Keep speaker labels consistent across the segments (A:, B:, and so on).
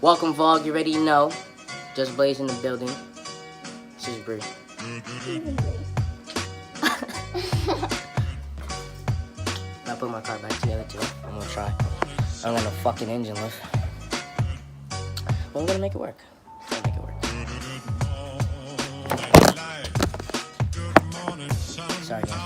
A: Welcome vlog, you already know. Just Blaze in the building. This is Bree. I put my car back together too. I'm gonna try. I don't got no fucking engine lift. But I'm gonna make it work. I'm gonna make it work. Sorry guys.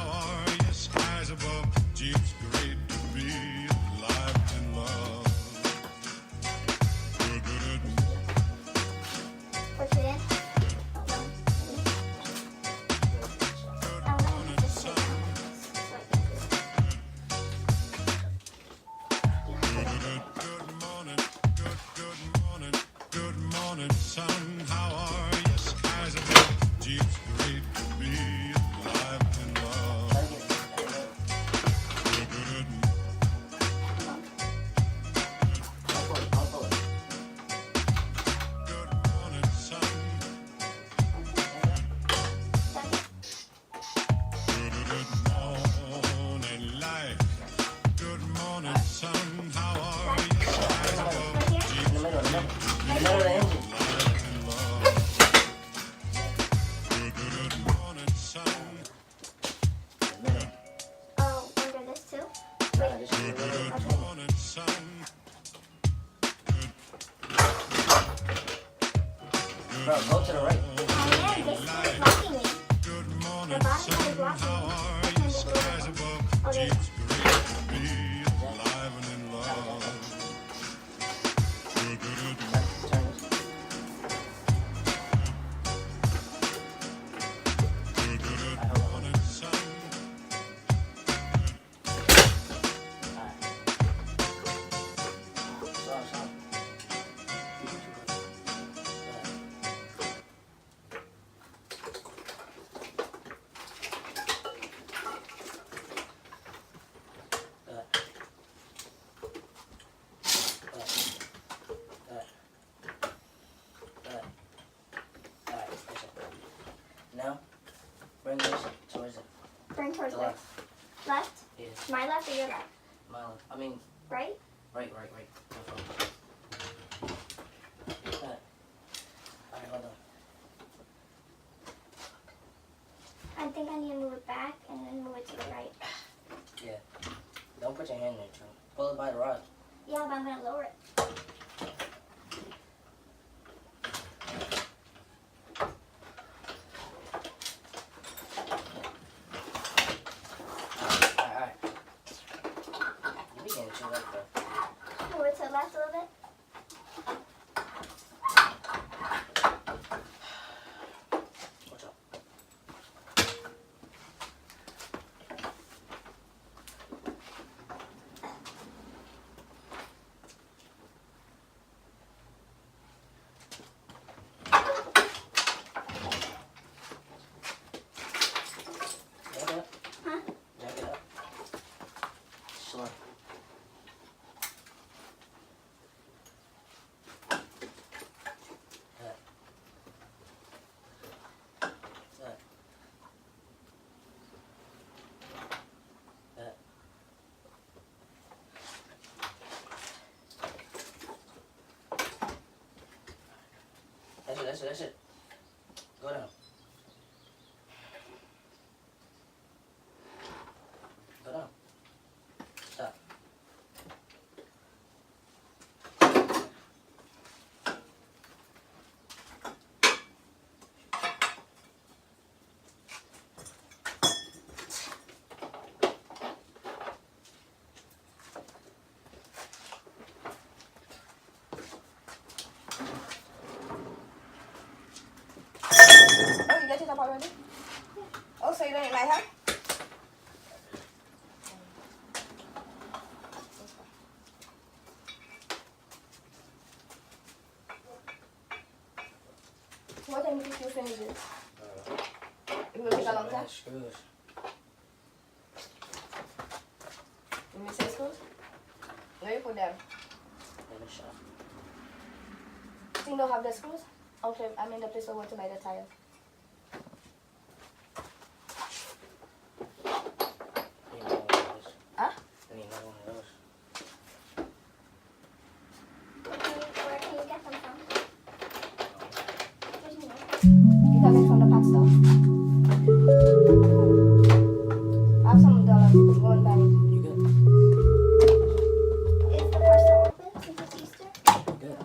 A: Bro, go to the right.
B: I am. This is blocking me. The bottom is blocking me.
A: Now, bring this towards it.
B: Bring towards
A: The
B: where?
A: left.
B: Left?
A: Yeah,
B: My left or your left?
A: my left. I mean,
B: Right?
A: right. My phone. Alright, hold on.
B: I think I need to move it back and then move it to the right.
A: Yeah. Don't put your hand there, True. Pull it by the rod.
B: Yeah, but I'm going to lower it.
A: Alright. You be getting too left though.
B: Move it to the left a little bit.
A: Watch out. Jack it up.
B: Huh?
A: Jack it up. Slow. That's it. Go down. Go down. Stop.
C: Oh, you got your top already? Oh, so you don't like her? What time do you finish this? It will take a long time?
A: Screws.
C: You miss screws? Where you put them?
A: In the shop.
C: So you don't have the screws? Okay, I'm in the place where I want to buy the tires.
B: Where can you get them
C: You coming from the pot store? I have some dollars. Let's go and buy it.
A: You good?
B: Is the pot store open since it's Easter?
A: You good?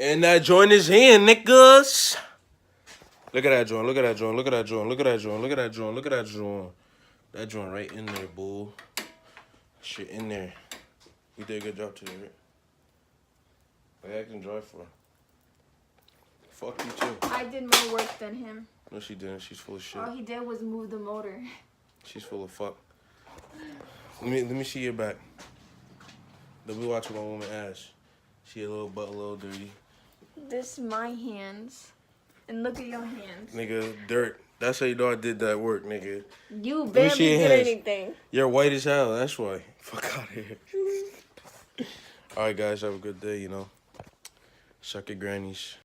D: And that joint is in, niggas. Look at that joint. Look at that joint. Look at that joint. Look at that joint. Look at that joint. Look at that joint. That joint right in there, boo. Shit in there. You did a good job today, right? What you acting joy for? Fuck you too.
E: I did more work than him.
D: No, she didn't. She's full of shit.
E: All he did was move the motor.
D: She's full of fuck. Let me see your back. Don't be watching my woman ass. She a little butt, a little dirty.
E: This my hands. And look at your hands.
D: Nigga, dirt. That's how you know I did that work, nigga.
E: You
D: me
E: barely
D: see your
E: did
D: hands.
E: anything.
D: You're white as hell. That's why. Fuck out of here. All right, guys. Have a good day, you know. Suck your grannies.